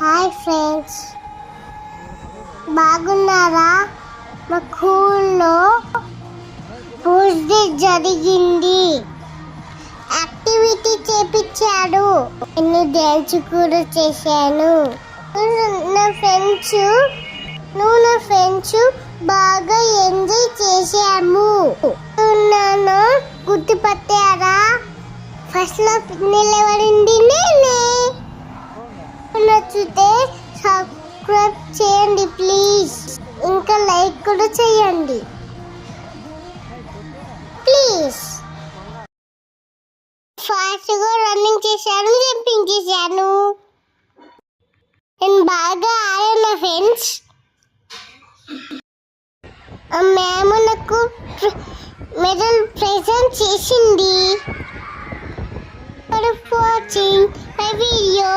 Hi friends, బాగున్నారా? మా స్కూల్లో స్పోర్ట్స్ డే జరిగింది. యాక్టివిటీ చేపించాడు. నేను డ్యాన్స్ కూడా చేశాను. నా ఫ్రెండ్స్ బాగా ఎంజాయ్ చేశాము. గుర్తుపట్టారా? ఫస్ట్ లో నిలబడింది నేనే. నచ్చితే సబ్స్క్రైబ్ చేయండి ప్లీజ్. ఇంకా లైక్ కూడా చేయండి ప్లీజ్. ఫాస్ట్ గా రన్నింగ్ చేశాను, జంపింగ్ చేశాను. నేను బాగా ఆడాను ఫ్రెండ్స్. మ్యామ్ నాకు మెడల్ ప్రెజెంట్ చేసింది. For watching my video.